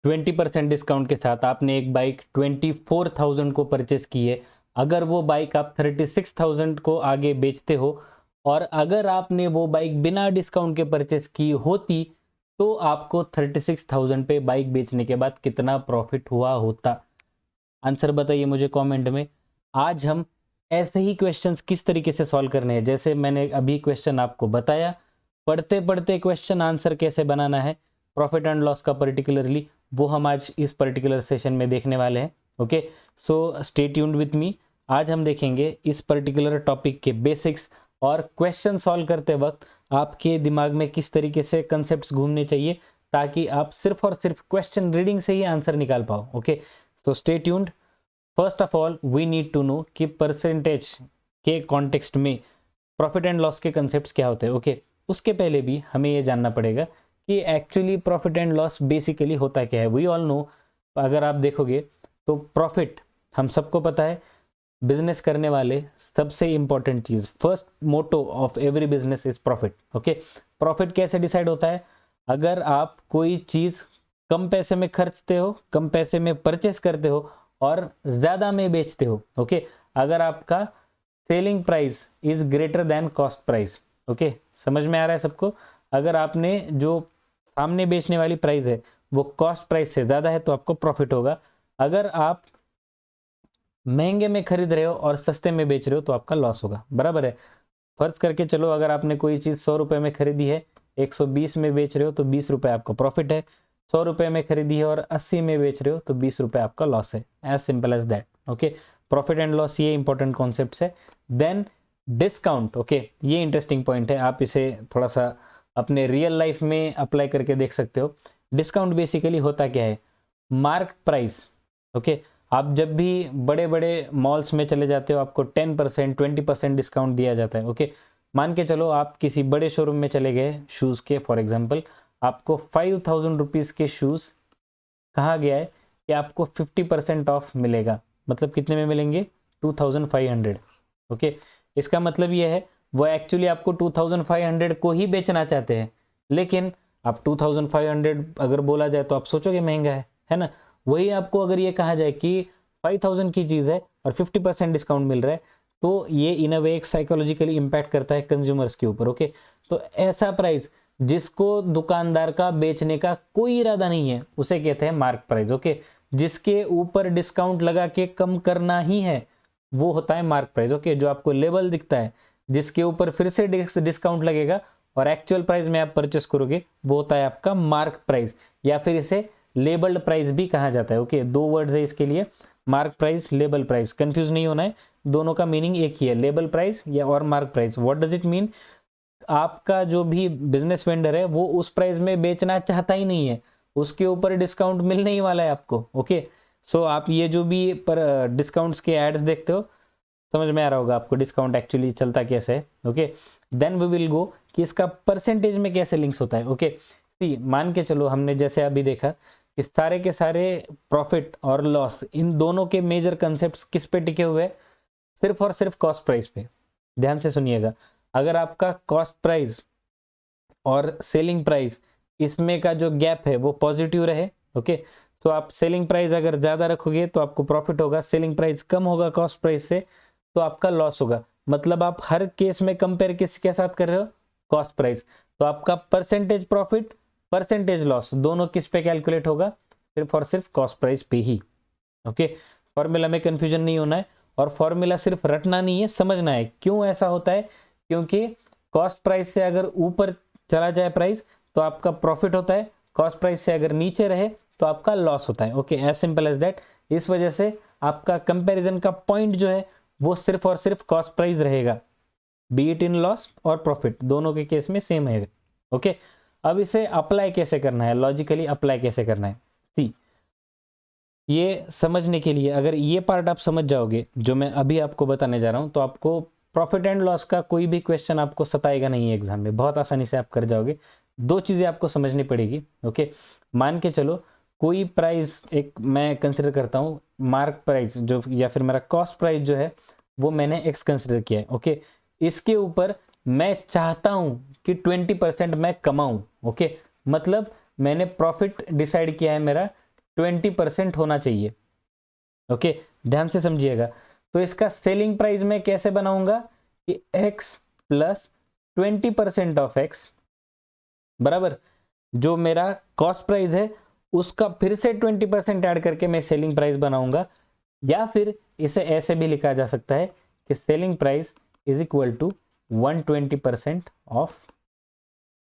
20% discount के साथ आपने एक बाइक 24,000 को परचेस की है। अगर वो बाइक आप 36,000 को आगे बेचते हो और अगर आपने वो बाइक बिना डिस्काउंट के परचेस की होती तो आपको 36,000 पे बाइक बेचने के बाद कितना प्रॉफिट हुआ होता? आंसर बताइए मुझे कमेंट में। आज हम ऐसे ही क्वेश्चंस किस तरीके से सॉल्व करने हैं, जैसे मैंने अभी क्वेश्चन आपको बताया, पढ़ते पढ़ते क्वेश्चन आंसर कैसे बनाना है प्रॉफिट एंड लॉस का पर्टिकुलरली, वो हम आज इस पर्टिकुलर सेशन में देखने वाले हैं। Okay, so stay tuned with me. आज हम देखेंगे इस पर्टिकुलर टॉपिक के बेसिक्स और क्वेश्चन सॉल्व करते वक्त आपके दिमाग में किस तरीके से कंसेप्ट्स घूमने चाहिए ताकि आप सिर्फ और सिर्फ क्वेश्चन रीडिंग से ही आंसर निकाल पाओ। ओके, तो stay tuned. First of all we need to know कि परसेंटेज के कॉन्टेक्स्ट में प्रॉफिट एंड लॉस के कंसेप्ट्स क्या होते हैं। ओके, उसके पहले भी हमें ये जानना पड़ेगा कि actually profit and loss basically होता क्या है। वी ऑल नो, अगर आप देखोगे तो प्रॉफिट हम सबको पता है, बिजनेस करने वाले सबसे इंपॉर्टेंट चीज, first motto of every business is profit. Okay, profit कैसे डिसाइड होता है? अगर आप कोई चीज कम पैसे में खर्चते हो, कम पैसे में परचेस करते हो और ज्यादा में बेचते हो। ओके, अगर आपका selling price is greater than cost price. Okay, समझ में आ रहा है सबको? अगर आपने जो सामने बेचने वाली प्राइस है वो कॉस्ट प्राइस से ज्यादा है तो आपको प्रॉफिट होगा। अगर आप महंगे में खरीद रहे हो और सस्ते में बेच रहे हो तो आपका लॉस होगा। बराबर है? फर्ज करके चलो, अगर आपने कोई चीज 100 रुपए में खरीदी है, 120 में बेच रहे हो तो 20 रुपए आपका प्रॉफिट है। 100 रुपए में खरीदी है और 80 में बेच रहे हो तो 20 रुपए आपका लॉस है। As simple as that. Okay, profit and loss ये इंपॉर्टेंट कॉन्सेप्ट है। Then discount. ओके, ये इंटरेस्टिंग पॉइंट है, आप इसे थोड़ा सा अपने रियल लाइफ में अप्लाई करके देख सकते हो। डिस्काउंट बेसिकली होता क्या है? Mark price. ओके, आप जब भी बड़े बड़े मॉल्स में चले जाते हो आपको 10% 20% डिस्काउंट दिया जाता है। ओके, मान के चलो आप किसी बड़े शोरूम में चले गए शूज़ के, फॉर एग्जांपल आपको 5,000 रुपीज़ के शूज़ कहा गया है कि आपको 50% ऑफ मिलेगा। मतलब कितने में मिलेंगे? 2,500। ओके, इसका मतलब ये है वो एक्चुअली आपको 2,500 को ही बेचना चाहते हैं, लेकिन आप 2,500 अगर बोला जाए तो आप सोचोगे महंगा है ना? वही आपको अगर ये कहा जाए कि 5,000 की चीज़ है और 50% डिस्काउंट मिल रहा है तो ये इन अ वे एक साइकोलॉजिकली इम्पैक्ट करता है कंज्यूमर्स के ऊपर। ओके, तो ऐसा प्राइस जिसको दुकानदार का बेचने का कोई इरादा नहीं है उसे कहते हैं मार्क प्राइस। ओके, जिसके ऊपर डिस्काउंट लगा के कम करना ही है वो होता है मार्क प्राइस। ओके, जो आपको लेबल दिखता है जिसके ऊपर फिर से डिस्काउंट लगेगा और एक्चुअल प्राइस में आप परचेस करोगे वो होता है आपका मार्क प्राइस, या फिर इसे लेबल्ड प्राइस भी कहा जाता है। ओके, दो वर्ड्स है इसके लिए, mark price, label price. Confuse नहीं होना है, दोनों का मीनिंग एक ही है, लेबल प्राइस या और mark price. What does it mean? आपका जो भी बिजनेस वेंडर है वो उस प्राइस में बेचना चाहता ही नहीं है, उसके ऊपर डिस्काउंट मिलने ही वाला है आपको। ओके, सो आप ये जो भी पर डिस्काउंट्स के एड्स देखते हो, समझ में आ रहा होगा आपको डिस्काउंट एक्चुअली चलता कैसे है। Okay, then we will go कि इसका परसेंटेज में कैसे लिंक्स होता है। ओके, सी मान के चलो हमने जैसे अभी देखा कि सारे के सारे प्रॉफिट और लॉस इन दोनों के मेजर कंसेप्ट किस पे टिके हुए हैं? सिर्फ और सिर्फ कॉस्ट प्राइस पे। ध्यान से सुनिएगा, अगर आपका कॉस्ट प्राइस और सेलिंग प्राइस इसमें का जो गैप है वो पॉजिटिव रहे, ओके, तो आप सेलिंग प्राइस अगर ज़्यादा रखोगे तो आपको प्रॉफिट होगा, सेलिंग प्राइस कम होगा कॉस्ट प्राइस से तो आपका लॉस होगा। मतलब आप हर केस में कंपेयर किसके साथ कर रहे हो? Cost price. तो आपका परसेंटेज प्रॉफिट, परसेंटेज लॉस दोनों किस पे कैलकुलेट होगा? सिर्फ और सिर्फ कॉस्ट प्राइस पे ही। ओके, फॉर्मूला में कंफ्यूजन नहीं होना है और फॉर्मूला सिर्फ रटना नहीं है, समझना है क्यों ऐसा होता है। क्योंकि कॉस्ट प्राइस से अगर ऊपर चला जाए प्राइस तो आपका प्रॉफिट होता है, कॉस्ट प्राइस से अगर नीचे रहे तो आपका लॉस होता है। Okay, as simple as that. इस वजह से आपका कंपैरिजन का पॉइंट जो है वो सिर्फ और सिर्फ कॉस्ट प्राइस रहेगा, बी इट इन लॉस और प्रॉफिट, दोनों के केस में सेम है। ओके, अब इसे अप्लाई कैसे करना है, लॉजिकली अप्लाई कैसे करना है? सी, ये समझने के लिए अगर ये पार्ट आप समझ जाओगे जो मैं अभी आपको बताने जा रहा हूं तो आपको प्रॉफिट एंड लॉस का कोई भी क्वेश्चन आपको सताएगा नहीं है एग्जाम में, बहुत आसानी से आप कर जाओगे। दो चीज़ें आपको समझनी पड़ेगी। ओके, मान के चलो कोई प्राइस एक मैं कंसिडर करता हूँ, मार्क प्राइस जो या फिर मेरा कॉस्ट प्राइस जो है वो मैंने एक्स कंसिडर किया है। ओके, इसके ऊपर मैं चाहता हूँ कि 20% मैं कमाऊँ। ओके, मतलब मैंने प्रॉफिट डिसाइड किया है मेरा 20% होना चाहिए। ओके, ध्यान से समझिएगा। तो इसका सेलिंग प्राइस मैं कैसे बनाऊंगा कि x प्लस 20% ऑफ x बराबर जो मेरा कॉस्ट प्राइस है उसका फिर से 20% ऐड करके मैं सेलिंग प्राइस बनाऊंगा, या फिर इसे ऐसे भी लिखा जा सकता है कि selling price is equal to 120% of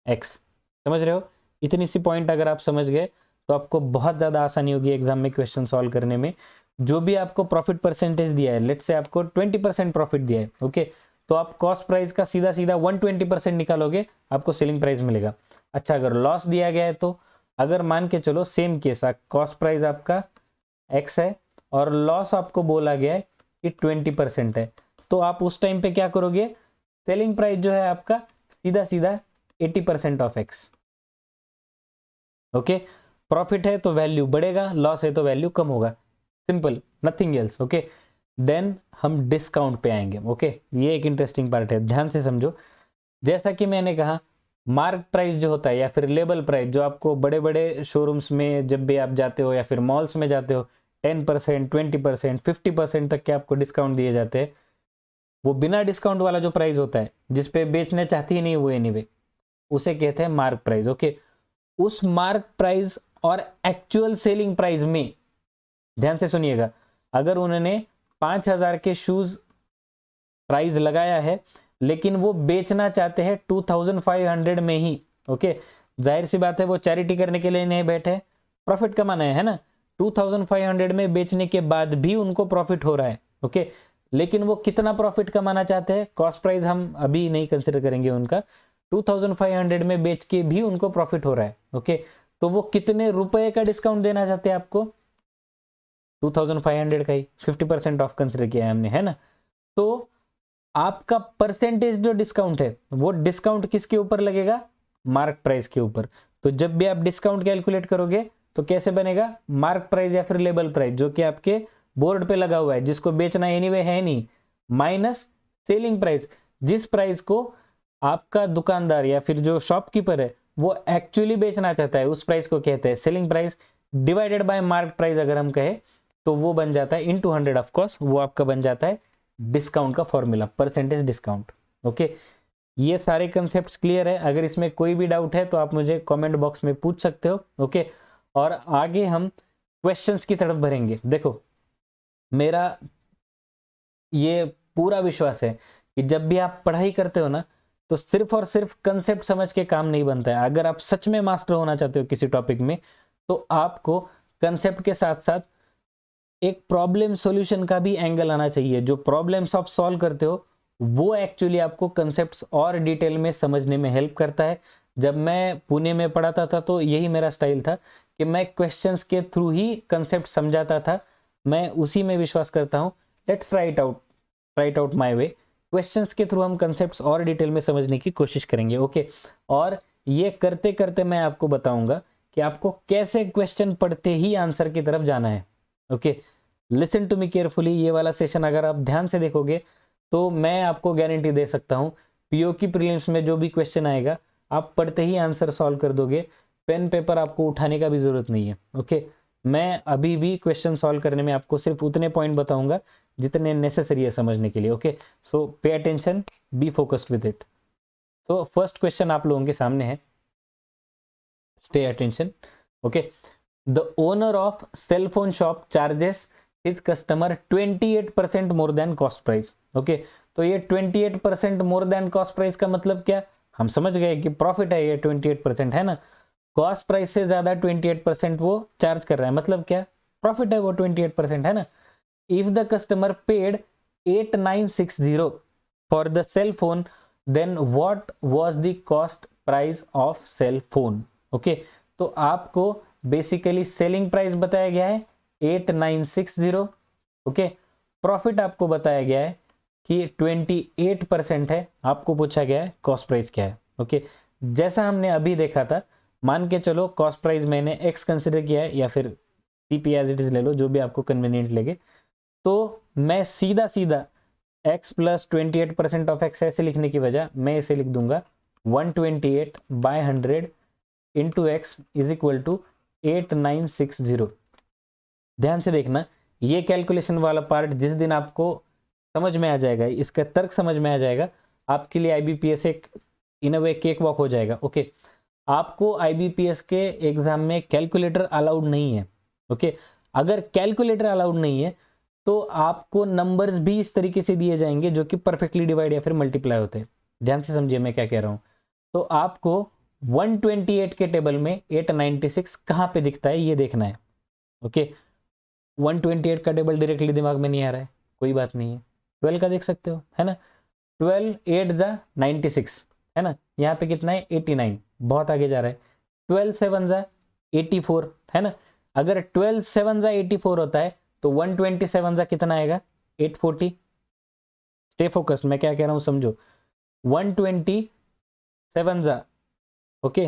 x। समझ रहे हो? इतनी सी पॉइंट अगर आप समझ गए तो आपको बहुत ज़्यादा आसानी होगी एग्जाम में क्वेश्चन सॉल्व करने में। जो भी आपको प्रॉफिट परसेंटेज दिया है, लेट्स से आपको 20% प्रॉफिट दिया है, ओके, तो आप कॉस्ट प्राइस का सीधा सीधा 120% निकालोगे, आपको सेलिंग प्राइस मिलेगा। अच्छा, अगर लॉस दिया गया है तो अगर मान के चलो सेम केस, कॉस्ट प्राइस आपका x है और लॉस आपको बोला गया है कि 20% है, तो आप उस टाइम पे क्या करोगे, सेलिंग प्राइस जो है आपका सीधा सीधा 80% ऑफ x। ओके, प्रॉफिट है तो वैल्यू बढ़ेगा, लॉस है तो वैल्यू कम होगा, simple, nothing else. Okay, then हम डिस्काउंट पे आएंगे। ओके, ये एक इंटरेस्टिंग पार्ट है, ध्यान से समझो। जैसा कि मैंने कहा, मार्क प्राइस जो होता है या फिर लेबल प्राइस जो आपको बड़े बड़े शोरूम्स में जब भी आप जाते हो या फिर मॉल्स में जाते हो, 10%, 20%, 50% तक के आपको डिस्काउंट दिए जाते हैं। वो बिना डिस्काउंट वाला जो प्राइस होता है जिसपे बेचने चाहती ही नहीं वो एनीवे, उसे कहते हैं मार्क प्राइस। ओके, उस मार्क प्राइस और एक्चुअल सेलिंग प्राइस में ध्यान से सुनिएगा, अगर उन्होंने 5,000 के शूज प्राइस लगाया है लेकिन वो बेचना चाहते हैं 2,500 में ही, ओके, जाहिर सी बात है वो चैरिटी करने के लिए नहीं बैठे, प्रॉफिट कमाना है ना। 2,500 में बेचने के बाद भी उनको प्रॉफिट हो रहा है, ओके, लेकिन वो कितना प्रॉफिट कमाना चाहते हैं, कॉस्ट प्राइस हम अभी नहीं कंसिडर करेंगे उनका, 2,500 में बेच के भी उनको प्रॉफिट हो रहा है। ओके, तो वो कितने रुपए का डिस्काउंट देना चाहते हैं आपको, 2,500 का ही 50% ऑफ कंसिडर किया है हमने, है ना। तो आपका परसेंटेज जो डिस्काउंट है वो डिस्काउंट किसके ऊपर लगेगा, मार्क प्राइस के ऊपर। तो जब भी आप डिस्काउंट कैलकुलेट करोगे तो कैसे बनेगा, मार्क प्राइस या फिर लेबल प्राइस जो कि आपके बोर्ड पे लगा हुआ है जिसको बेचना एनीवे है नहीं, माइनस सेलिंग प्राइस जिस प्राइस को आपका दुकानदार या फिर जो शॉपकीपर है वो एक्चुअली बेचना चाहता है, उस प्राइस को कहते हैं selling price, divided by mark price अगर हम कहें तो वो बन जाता है इनटू 100 ऑफ कोर्स, वो आपका बन जाता है डिस्काउंट का फॉर्मूला, परसेंटेज डिस्काउंट। ओके, ये सारे कंसेप्ट क्लियर है? अगर इसमें कोई भी डाउट है तो आप मुझे कमेंट बॉक्स में पूछ सकते हो। ओके, और आगे हम क्वेश्चंस की तरफ बढ़ेंगे। देखो, मेरा ये पूरा विश्वास है कि जब भी आप पढ़ाई करते हो ना तो सिर्फ और सिर्फ कंसेप्ट समझ के काम नहीं बनता है। अगर आप सच में मास्टर होना चाहते हो किसी टॉपिक में तो आपको कंसेप्ट के साथ साथ एक प्रॉब्लम सॉल्यूशन का भी एंगल आना चाहिए। जो प्रॉब्लम्स आप सॉल्व करते हो वो एक्चुअली आपको कंसेप्ट्स और डिटेल में समझने में हेल्प करता है। जब मैं पुणे में पढ़ाता था तो यही मेरा स्टाइल था कि मैं क्वेश्चंस के थ्रू ही कंसेप्ट समझाता था। मैं उसी में विश्वास करता हूँ, let's try it out my way. Questions के थ्रू हम कंसेप्ट्स और डिटेल में समझने की कोशिश करेंगे। ओके, और ये करते करते मैं आपको बताऊंगा कि आपको कैसे क्वेश्चन पढ़ते ही आंसर की तरफ जाना है। Okay, listen to me carefully. ये वाला सेशन अगर आप ध्यान से देखोगे तो मैं आपको गारंटी दे सकता हूँ पीओ की प्रीलिम्स में जो भी क्वेश्चन आएगा आप पढ़ते ही आंसर सॉल्व कर दोगे, पेन पेपर आपको उठाने का भी जरूरत नहीं है। ओके, मैं अभी भी क्वेश्चन सॉल्व करने में आपको सिर्फ उतने पॉइंट बताऊंगा जितने नेसेसरी है समझने के लिए। Okay, so pay attention, be focused with it. So first question आप लोगों के सामने है, stay attention. Okay, the owner of cell phone shop charges his customer 28% more than cost price. Okay, तो ये 28% मोर देन कॉस्ट प्राइस का मतलब क्या, हम समझ गए कि प्रॉफिट है, ये 28% है ना। कॉस्ट प्राइस से ज्यादा 28% वो चार्ज कर रहा है, मतलब क्या, प्रॉफिट है वो 28%, है ना। If the customer paid 8960 for the cell phone then what was the cost price of cell phone. Okay, तो आपको बेसिकली सेलिंग प्राइस बताया गया है 8960। ओके, प्रॉफिट आपको बताया गया है कि 28% है, आपको पूछा गया है कॉस्ट प्राइस क्या है। ओके, जैसा हमने अभी देखा था, मान के चलो कॉस्ट प्राइस मैंने x कंसिडर किया है या फिर CP एज इट इज ले लो, जो भी आपको कन्वीनियंट लगे, तो मैं सीधा सीधा x प्लस 28% ऑफ x ऐसे लिखने की वजह मैं इसे लिख दूंगा 128/100 into x is equal to 8960। ध्यान से देखना, ये कैलकुलेशन वाला पार्ट जिस दिन आपको समझ में आ जाएगा, इसका तर्क समझ में आ जाएगा, आपके लिए आईबीपीएस एक इन अ वे केक वॉक हो जाएगा। ओके, आपको आईबीपीएस के एग्जाम में कैलकुलेटर अलाउड नहीं है। ओके, अगर कैलकुलेटर अलाउड नहीं है तो आपको नंबर्स भी इस तरीके से दिए जाएंगे जो कि परफेक्टली डिवाइड या फिर मल्टीप्लाई होते हैं। ध्यान से समझिए मैं क्या कह रहा हूं। तो आपको 128 के टेबल में 896 कहां पे दिखता है ये देखना है। ओके, 128 का टेबल डायरेक्टली दिमाग में नहीं आ रहा है, कोई बात नहीं है, 12 का देख सकते हो, है ना। 12 8 जा 96, है ना। यहाँ पे कितना है 89, बहुत आगे जा रहा है। 12 7 जा 84, है ना। अगर 12 7 जा 84 होता है तो 127 जा कितना आएगा 840। स्टे फोकस्ड, मैं क्या कह रहा हूँ समझो। 127 जा ओके,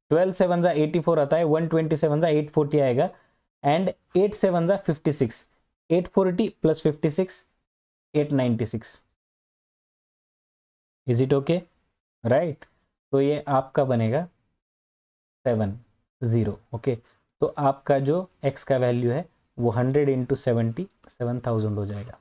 12 7 जा 84 आता है, 127 जा 840 आएगा, एंड 8 7 जा 56, 840 plus 56 896। Is it okay, right. तो ये आपका बनेगा 70। ओके, तो आपका जो x का वैल्यू है वो 100 इंटू 70 7000 हो जाएगा।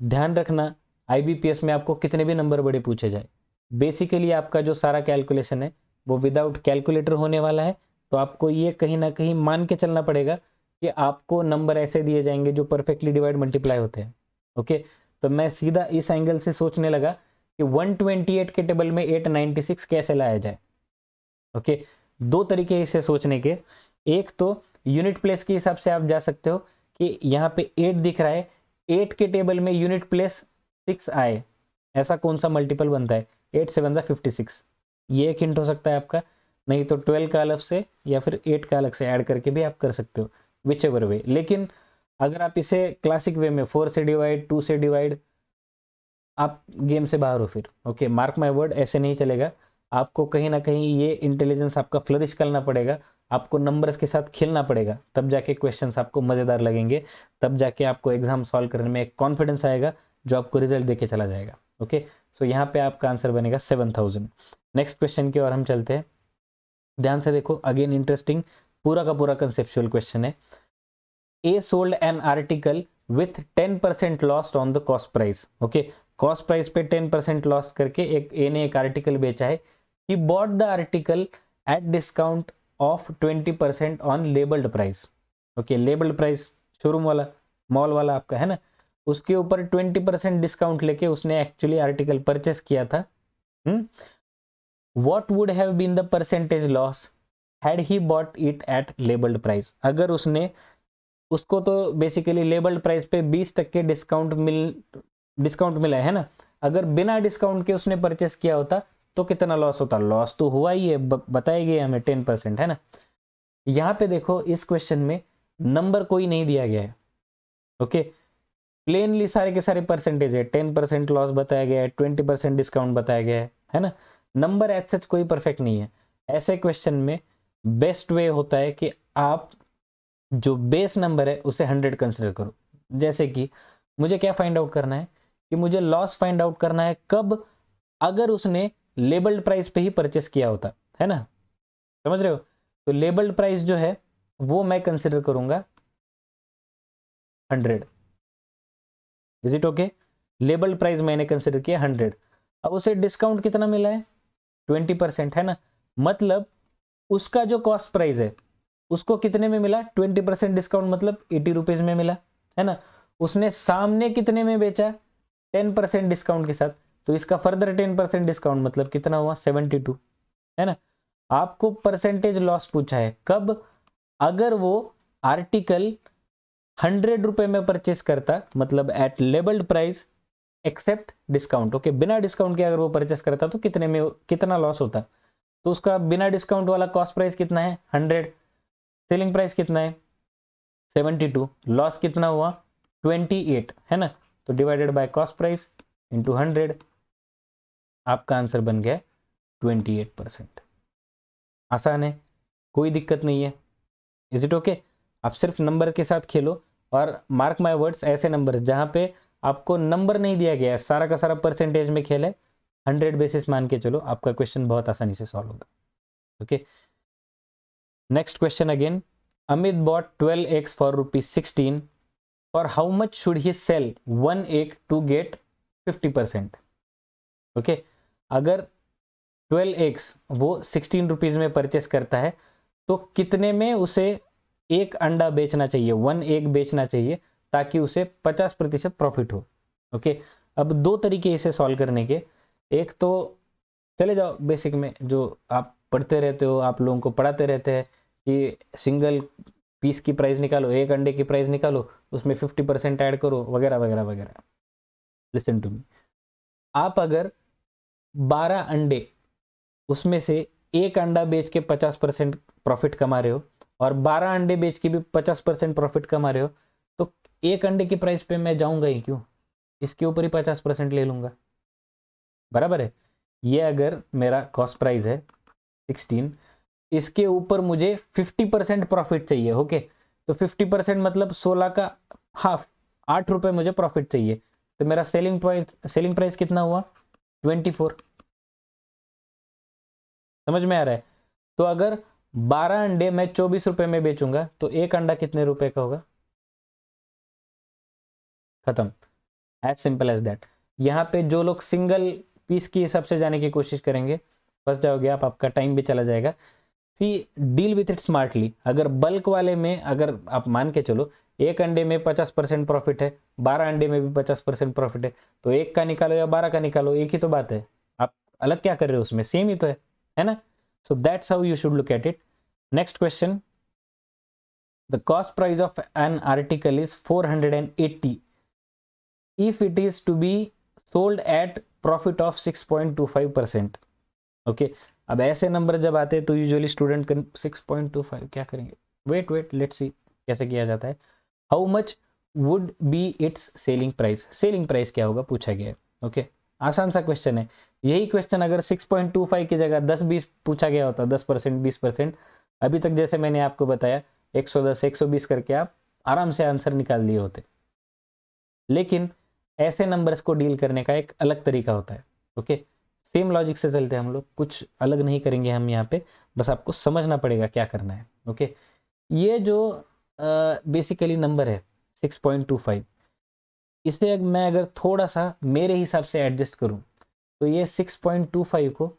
ध्यान रखना, आईबीपीएस में आपको कितने भी नंबर बड़े पूछे जाए, बेसिकली आपका जो सारा कैलकुलेशन है वो विदाउट कैलकुलेटर होने वाला है। तो आपको ये कहीं ना कहीं मान के चलना पड़ेगा कि आपको नंबर ऐसे दिए जाएंगे जो परफेक्टली डिवाइड मल्टीप्लाई होते हैं। ओके, तो मैं सीधा इस एंगल से सोचने लगा कि 128 के टेबल में 896 कैसे लाया जाए। ओके, दो तरीके इसे सोचने के। एक तो यूनिट प्लेस के हिसाब से आप जा सकते हो कि यहाँ पे 8 दिख रहा है, 8 के टेबल में यूनिट प्लेस 6 आए, ऐसा कौन सा मल्टीपल बनता है, 8 7 जा 56, ये एक हिंट हो सकता है आपका। नहीं तो 12 का अलग से या फिर 8 का अलग से ऐड करके भी आप कर सकते हो, विच एवर वे। लेकिन अगर आप इसे क्लासिक वे में 4 से डिवाइड 2 से डिवाइड, आप गेम से बाहर हो फिर। ओके, मार्क माय वर्ड, ऐसे नहीं चलेगा। आपको कहीं ना कहीं ये इंटेलिजेंस आपका फ्लरिश करना पड़ेगा, आपको नंबर्स के साथ खेलना पड़ेगा, तब जाके क्वेश्चंस आपको मज़ेदार लगेंगे, तब जाके आपको एग्जाम सॉल्व करने में एक कॉन्फिडेंस आएगा जो आपको रिजल्ट देके चला जाएगा। ओके, सो यहाँ पे आपका आंसर बनेगा 7000। नेक्स्ट क्वेश्चन की ओर हम चलते हैं। ध्यान से देखो, अगेन इंटरेस्टिंग, पूरा का पूरा कंसेप्चुअल क्वेश्चन है। ए sold an article with 10% lost on the cost price. Okay, cost price पे 10% लॉस करके एक ए ने एक आर्टिकल बेचा है। He bought the article at discount of 20% on labelled price. Okay, labelled price showroom वाला, मॉल वाला आपका, है ना, उसके ऊपर 20% डिस्काउंट लेके उसने एक्चुअली आर्टिकल परचेस किया था। What would have been the percentage loss had he bought it at labeled price? अगर उसने, उसको तो बेसिकली लेबल्ड प्राइस पे 20% डिस्काउंट मिला है ना, अगर बिना डिस्काउंट के उसने परचेस किया होता तो कितना लॉस होता। लॉस तो हुआ ही है, बताया गया हमें 10%, है ना। यहाँ पे देखो इस क्वेश्चन में नंबर कोई नहीं दिया गया है। ओके, प्लेनली सारे के सारे परसेंटेज है, 10% लॉस बताया गया है, 20% डिस्काउंट बताया गया है ना। नंबर एज सच कोई परफेक्ट नहीं है। ऐसे क्वेश्चन में बेस्ट वे होता है कि आप जो बेस नंबर है उसे 100 कंसिडर करो। जैसे कि मुझे क्या फाइंड आउट करना है कि मुझे लॉस फाइंड आउट करना है कब, अगर उसने लेबल्ड प्राइस पे ही परचेस किया होता, है ना, समझ रहे हो। तो लेबल्ड प्राइस जो है वो मैं कंसिडर करूंगा 100। Is it okay, labelled price मैंने कंसिडर किया 100। अब उसे डिस्काउंट कितना मिला है 20%, है ना। मतलब उसका जो कॉस्ट प्राइस है उसको कितने में मिला 20% डिस्काउंट, मतलब 80 रुपीज में मिला, है ना। उसने सामने कितने में बेचा 10% डिस्काउंट के साथ, तो इसका फर्दर 10% डिस्काउंट मतलब कितना हुआ 72, है ना। आपको परसेंटेज लॉस पूछा है कब, अगर वो आर्टिकल 100 रुपए में परचेस करता, मतलब at labelled price except discount. Okay, बिना डिस्काउंट के अगर वो परचेस करता तो कितने में, कितना लॉस होता। तो उसका बिना डिस्काउंट वाला कॉस्ट प्राइस कितना है 100, सेलिंग प्राइस कितना है 72, लॉस कितना हुआ 28, है ना। तो divided by cost price into 100, आपका आंसर बन गया 28%। आसान है, कोई दिक्कत नहीं है। इज इट ओके, आप सिर्फ नंबर के साथ खेलो और मार्क माय वर्ड्स, ऐसे नंबर जहां पे आपको नंबर नहीं दिया गया है, सारा का सारा परसेंटेज में खेल है, 100 बेसिस मान के चलो, आपका क्वेश्चन बहुत आसानी से सॉल्व होगा। Okay, next question again, Amit bought 12 eggs for rupees 16. For how much should he sell one egg to get 50%? Okay, अगर 12 eggs वो 16 रुपीज़ में परचेस करता है तो कितने में उसे एक अंडा बेचना चाहिए, वन एग बेचना चाहिए, ताकि उसे 50% प्रॉफिट हो। ओके, अब दो तरीके इसे सॉल्व करने के। एक तो चले जाओ बेसिक में, जो आप पढ़ते रहते हो, आप लोगों को पढ़ाते रहते हैं कि सिंगल पीस की प्राइस निकालो, एक अंडे की प्राइस निकालो, उसमें 50% ऐड करो, वगैरह वगैरह वगैरह। लिसन टू मी, आप अगर 12 अंडे, उसमें से एक अंडा बेच के 50% प्रॉफिट कमा रहे हो और 12 अंडे बेच के भी 50% प्रॉफिट कमा रहे हो, तो एक अंडे की प्राइस पे मैं जाऊंगा ही क्यों, इसके ऊपर ही 50% ले लूंगा, बराबर है। ये अगर मेरा कॉस्ट प्राइस है 16, इसके ऊपर मुझे 50% प्रॉफिट चाहिए। ओके, तो 50% मतलब 16 का हाफ, 8 रुपए मुझे प्रॉफिट चाहिए, तो मेरा सेलिंग प्राइस कितना हुआ, 24। समझ में आ रहा है। तो अगर 12 अंडे मैं 24 रुपए में बेचूंगा तो एक अंडा कितने रुपए का होगा, खत्म, एज सिंपल एज दैट। यहाँ पे जो लोग सिंगल पीस के हिसाब से जाने की कोशिश करेंगे फंस जाओगे आप, आपका टाइम भी चला जाएगा। सी, डील विथ इट स्मार्टली। अगर बल्क वाले में, अगर आप मान के चलो एक अंडे में 50% प्रॉफिट है, 12 अंडे में भी 50% प्रॉफिट है, तो एक का निकालो या 12 का निकालो, एक ही तो बात है। आप अलग क्या कर रहे हो, उसमें सेम ही तो है ना। So that's how you should look at it. Next question, the cost price of an article is 480 if it is to be sold at profit of 6.25%। Okay, अब ऐसे नंबर जब आते हैं तो यूजुअली स्टूडेंट 6.25 क्या करेंगे, वेट लेट्स सी कैसे किया जाता है। How much would be it's selling price, selling price क्या होगा पूछा गया है। ओके, आसान सा क्वेश्चन है। यही क्वेश्चन अगर 6.25 की जगह 10-20 पूछा गया होता, 10% 20%, अभी तक जैसे मैंने आपको बताया 110 120 करके आप आराम से आंसर निकाल लिए होते। लेकिन ऐसे नंबर्स को डील करने का एक अलग तरीका होता है। ओके, सेम लॉजिक से चलते हैं हम लोग, कुछ अलग नहीं करेंगे हम यहाँ पे, बस आपको समझना पड़ेगा क्या करना है। ओके, ये जो बेसिकली नंबर है 6.25, इसे मैं अगर थोड़ा सा मेरे हिसाब से एडजस्ट करूँ तो ये 6.25 को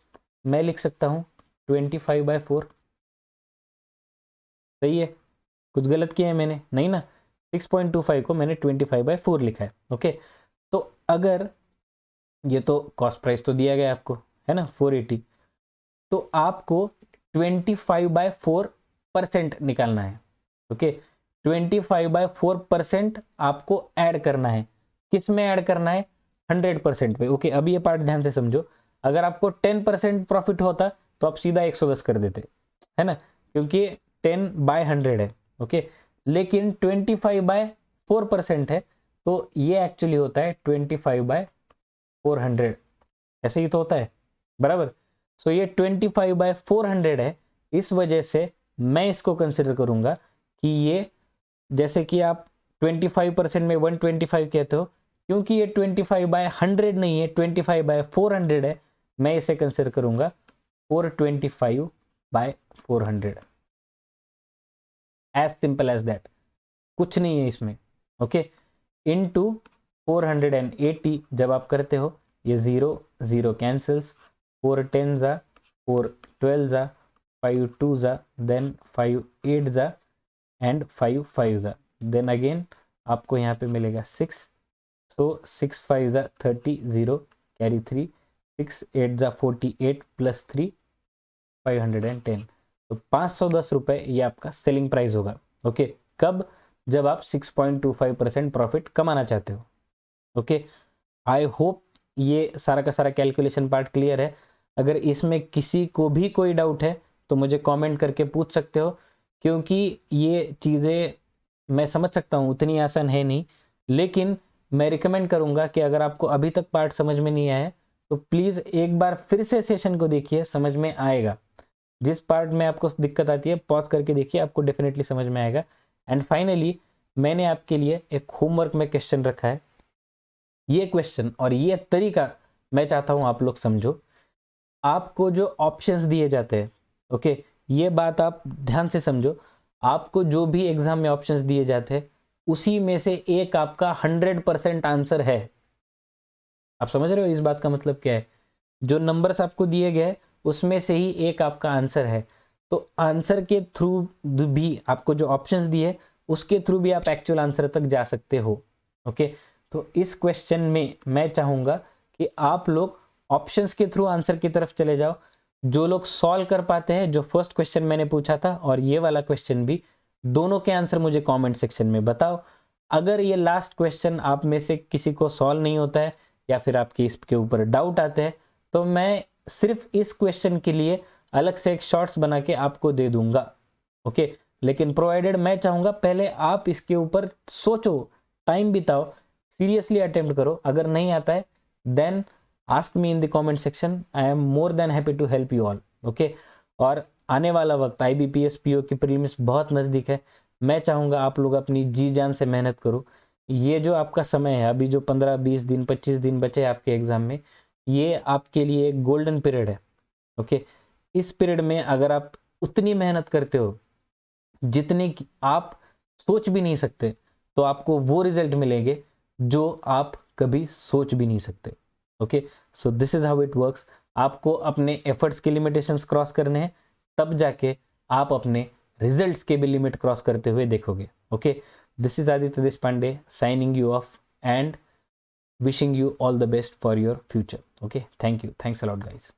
मैं लिख सकता हूँ 25/4। सही है, कुछ गलत किया है मैंने, नहीं ना। 6.25 को मैंने 25/4 लिखा है। ओके, तो अगर ये तो कॉस्ट प्राइस तो दिया गया आपको, है ना, 480, तो आपको 25/4% निकालना है। ओके, 25/4% आपको ऐड करना है। किस में ऐड करना है, 100% पे। ओके, अब ये पार्ट ध्यान से समझो। अगर आपको 10% प्रॉफिट होता तो आप सीधा 110 कर देते, है ना, क्योंकि 10/100 है। ओके, लेकिन 25/4% है, तो ये एक्चुअली होता है 25/400, ऐसे ही तो होता है, बराबर। सो ये 25/400 है, इस वजह से मैं इसको कंसिडर करूंगा कि ये, जैसे कि आप 25% में 125 कहते हो, क्योंकि ये 25/100 नहीं है, 25/400 है, मैं इसे कंसिडर करूंगा 425/400, एज सिंपल एज दैट, कुछ नहीं है इसमें। ओके, इनटू 480 जब आप करते हो, ये 0 0 कैंसल्स, 4 10 जा, 4 12 जा, 5 2 जा, देन 5 8 जा, एंड 5 5 जा, देन अगेन आपको यहाँ पे मिलेगा 6। सो 6 5 जा 30, 0 कैरी 3, 6 8 जा 48 प्लस 3 510। तो 510 रुपये ये आपका सेलिंग प्राइस होगा। ओके, कब, जब आप 6.25% प्रॉफिट कमाना चाहते हो। ओके, आई होप ये सारा का सारा कैलकुलेशन पार्ट क्लियर है। अगर इसमें किसी को भी कोई डाउट है तो मुझे कमेंट करके पूछ सकते हो, क्योंकि ये चीज़ें मैं समझ सकता हूँ उतनी आसान है नहीं, लेकिन मैं रिकमेंड करूँगा कि अगर आपको अभी तक पार्ट समझ में नहीं आया तो प्लीज़ एक बार फिर से सेशन को देखिए, समझ में आएगा। जिस पार्ट में आपको दिक्कत आती है पॉज करके देखिए, आपको डेफिनेटली समझ में आएगा। एंड फाइनली मैंने आपके लिए एक होमवर्क में क्वेश्चन रखा है। ये क्वेश्चन और ये तरीका मैं चाहता हूं आप लोग समझो। आपको जो ऑप्शंस दिए जाते हैं, ओके, ये बात आप ध्यान से समझो। आपको जो भी एग्जाम में ऑप्शंस दिए जाते हैं उसी में से एक आपका 100% आंसर है। आप समझ रहे हो इस बात का मतलब क्या है? जो नंबर्स आपको दिए गए उसमें से ही एक आपका आंसर है। तो आंसर के थ्रू भी आपको जो ऑप्शंस दिए उसके थ्रू भी आप एक्चुअल आंसर तक जा सकते हो। ओके, तो इस क्वेश्चन में मैं चाहूंगा कि आप लोग ऑप्शंस के थ्रू आंसर की तरफ चले जाओ। जो लोग सॉल्व कर पाते हैं, जो फर्स्ट क्वेश्चन मैंने पूछा था और ये वाला क्वेश्चन भी, दोनों के आंसर मुझे कमेंट सेक्शन में बताओ। अगर ये लास्ट क्वेश्चन आप में से किसी को सॉल्व नहीं होता है या फिर आपके इसके ऊपर डाउट आते हैं तो मैं सिर्फ इस क्वेश्चन के लिए अलग से एक शॉर्ट्स बना के आपको दे दूंगा। ओके, लेकिन प्रोवाइडेड मैं चाहूंगा पहले आप इसके ऊपर सोचो, टाइम बिताओ, सीरियसली अटेम्प्ट करो। अगर नहीं आता है then ask me in the comment section, I am more than happy to help you all. Okay, और आने वाला वक्त IBPS PO की प्रीलिम्स बहुत नज़दीक है। मैं चाहूँगा आप लोग अपनी जी जान से मेहनत करो। ये जो आपका समय है, अभी जो 15-20 दिन 25 दिन बचे आपके एग्ज़ाम में, ये आपके लिए एक गोल्डन पीरियड है। ओके, इस पीरियड में अगर आप उतनी मेहनत करते हो जितने की आप सोच भी नहीं सकते, तो आपको वो रिजल्ट मिलेंगे जो आप कभी सोच भी नहीं सकते। Okay, so this is how it works. आपको अपने एफर्ट्स के लिमिटेशंस क्रॉस करने हैं, तब जाके आप अपने रिजल्ट्स के भी लिमिट क्रॉस करते हुए देखोगे। Okay, this is Aditya Deshpande signing you of and wishing you all the best for your future. Okay, thank you, thanks a lot guys.